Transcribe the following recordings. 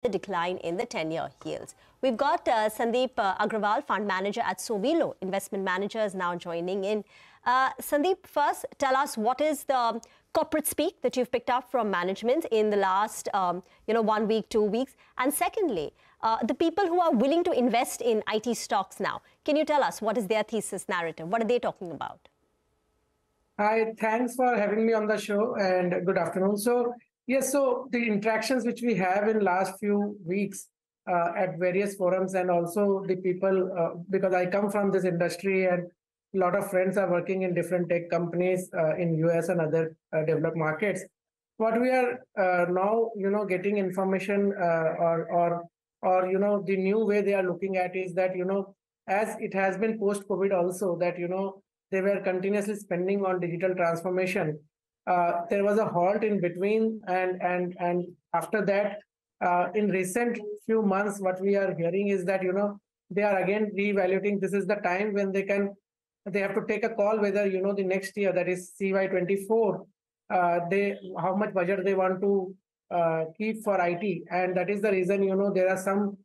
the decline in the 10-year yields. We've got Sandip Agarwal, fund manager at Sowilo Investment Managers, now joining in. Sandip, first tell us what is the corporate speak that you've picked up from management in the last 1 week, 2 weeks, and secondly, the people who are willing to invest in IT stocks now. Can you tell us what is their thesis narrative? What are they talking about? Hi, thanks for having me on the show and good afternoon. So yes, so the interactions which we have in last few weeks at various forums, and also the people, because I come from this industry and a lot of friends are working in different tech companies in US and other developed markets. What we are now, getting information or the new way they are looking at is that, as it has been post-COVID also, that, they were continuously spending on digital transformation. There was a halt in between, and after that, in recent few months, what we are hearing is that, they are again reevaluating. This is the time when they have to take a call whether, the next year, that is CY24, how much budget they want to keep for IT. And that is the reason, there are some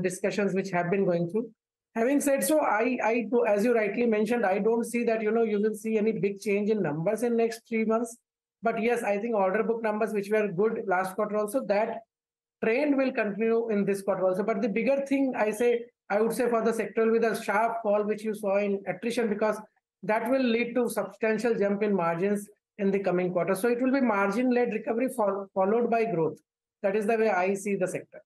discussions which have been going through. Having said so, I as you rightly mentioned, I don't see that, you will see any big change in numbers in next 3 months. But yes, I think order book numbers, which were good last quarter also, that trend will continue in this quarter also. But the bigger thing I would say for the sector with a sharp fall, which you saw in attrition, because that will lead to substantial jump in margins in the coming quarter. So it will be margin-led recovery followed by growth. That is the way I see the sector.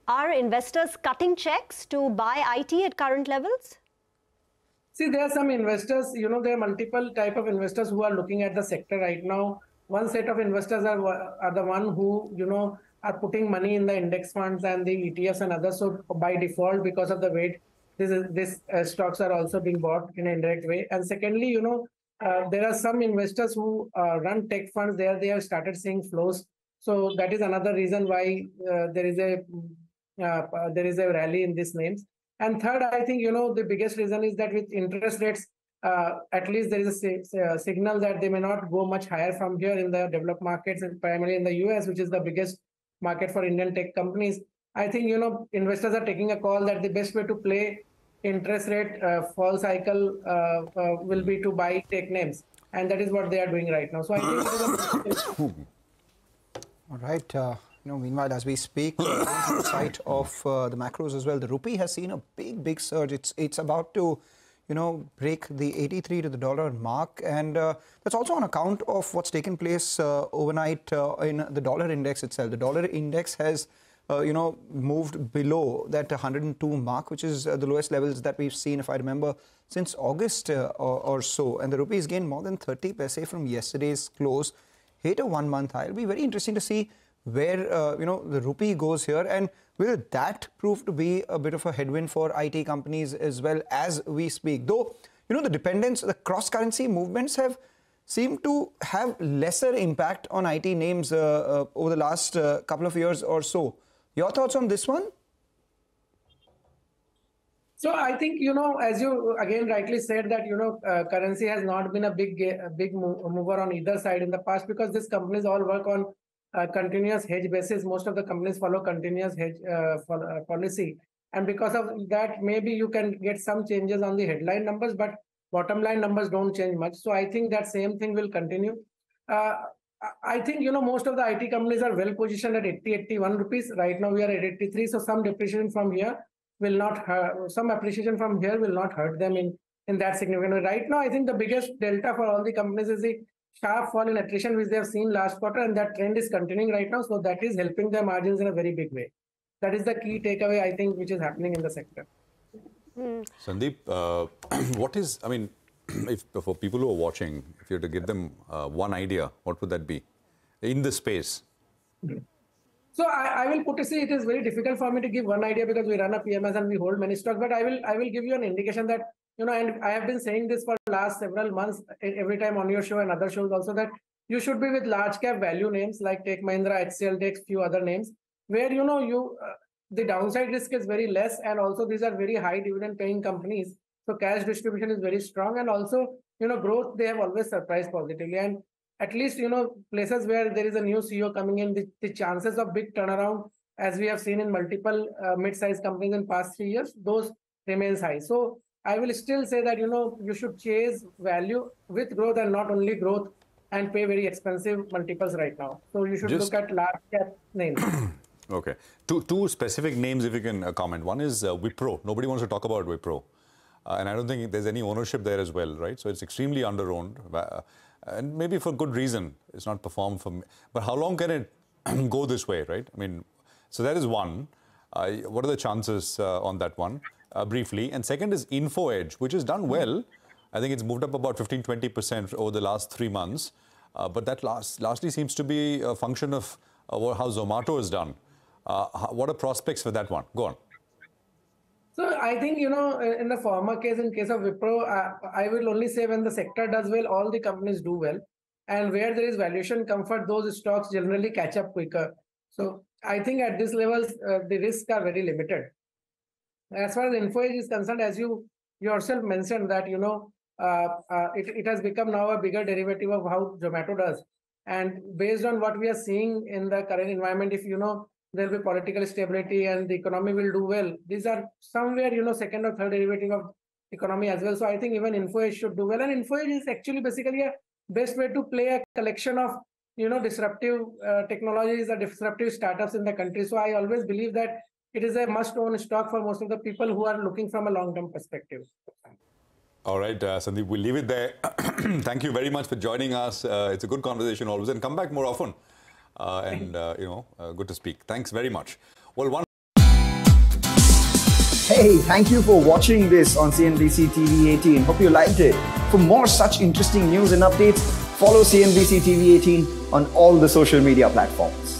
Are investors cutting checks to buy IT at current levels? See, there are some investors, there are multiple type of investors who are looking at the sector right now. One set of investors are the one who, are putting money in the index funds and the ETFs and others. So by default, because of the weight, this stocks are also being bought in an indirect way. And secondly, there are some investors who run tech funds. They have started seeing flows. So that is another reason why there is a rally in these names. And third, I think, the biggest reason is that with interest rates, at least there is a signal that they may not go much higher from here in the developed markets, and primarily in the US, which is the biggest market for Indian tech companies. I think, investors are taking a call that the best way to play interest rate fall cycle will be to buy tech names. And that is what they are doing right now. So I think it is All right. Meanwhile, as we speak, on the side of the macros as well, the rupee has seen a big surge. It's about to, break the 83 to the dollar mark, and that's also on account of what's taken place overnight in the dollar index itself. The dollar index has, moved below that 102 mark, which is the lowest levels that we've seen, if I remember, since August or so. And the rupee has gained more than 30 paise from yesterday's close, hit a 1-month high. It'll be very interesting to see where the rupee goes here, and will that prove to be a bit of a headwind for IT companies as well as we speak? Though the cross-currency movements have seemed to have lesser impact on IT names over the last couple of years or so. Your thoughts on this one? So I think, as you again rightly said, that, currency has not been a big mover on either side in the past, because these companies all work on continuous hedge basis. Most of the companies follow continuous hedge policy. And because of that, maybe you can get some changes on the headline numbers, but bottom line numbers don't change much. So I think that same thing will continue. I think, most of the IT companies are well positioned at 80, 81 rupees. Right now we are at 83. So some depreciation from here will not hurt, some appreciation from here will not hurt them in that significant way. Right now, I think the biggest delta for all the companies is the sharp fall in attrition, which they have seen last quarter, and that trend is continuing right now. So that is helping their margins in a very big way. That is the key takeaway, I think, which is happening in the sector. Sandip, if for people who are watching, if you had to give them one idea, what would that be in this space? So I will put to say it is very difficult for me to give one idea, because we run a PMS and we hold many stocks. But I will give you an indication that, and I have been saying this for the last several months, every time on your show and other shows also, that you should be with large cap value names like Tech Mahindra, HCL, Tech, few other names, where the downside risk is very less, and also these are very high dividend paying companies. So cash distribution is very strong, and also growth, they have always surprised positively. And at least places where there is a new CEO coming in, the chances of big turnaround as we have seen in multiple mid-sized companies in past 3 years, those remains high. So I will still say that, you should chase value with growth and not only growth and pay very expensive multiples right now. So you should look at large cap names. Okay. Two specific names, if you can comment. One is Wipro. Nobody wants to talk about Wipro. And I don't think there's any ownership there as well, right? So it's extremely under-owned. And maybe for good reason. It's not performed for me. But how long can it go this way, right? I mean, so that is one. What are the chances on that one? Briefly. And second is InfoEdge, which has done well. I think it's moved up about 15-20% over the last 3 months. But that lastly seems to be a function of how Zomato has done. What are prospects for that one? Go on. So I think, in the former case, in case of Wipro, I will only say when the sector does well, all the companies do well. And where there is valuation comfort, those stocks generally catch up quicker. So I think at this level, the risks are very limited. As far as InfoEdge is concerned, as you yourself mentioned that, it has become now a bigger derivative of how Zomato does. And based on what we are seeing in the current environment, if there will be political stability and the economy will do well, these are somewhere, second or third derivative of economy as well. So I think even InfoEdge should do well. And InfoEdge is actually basically a best way to play a collection of, disruptive technologies or disruptive startups in the country. So I always believe that it is a must-own stock for most of the people who are looking from a long-term perspective. All right, Sandip, we'll leave it there. Thank you very much for joining us. It's a good conversation always, and come back more often. Good to speak. Thanks very much. Well, Hey, thank you for watching this on CNBC TV18. Hope you liked it. For more such interesting news and updates, follow CNBC TV18 on all the social media platforms.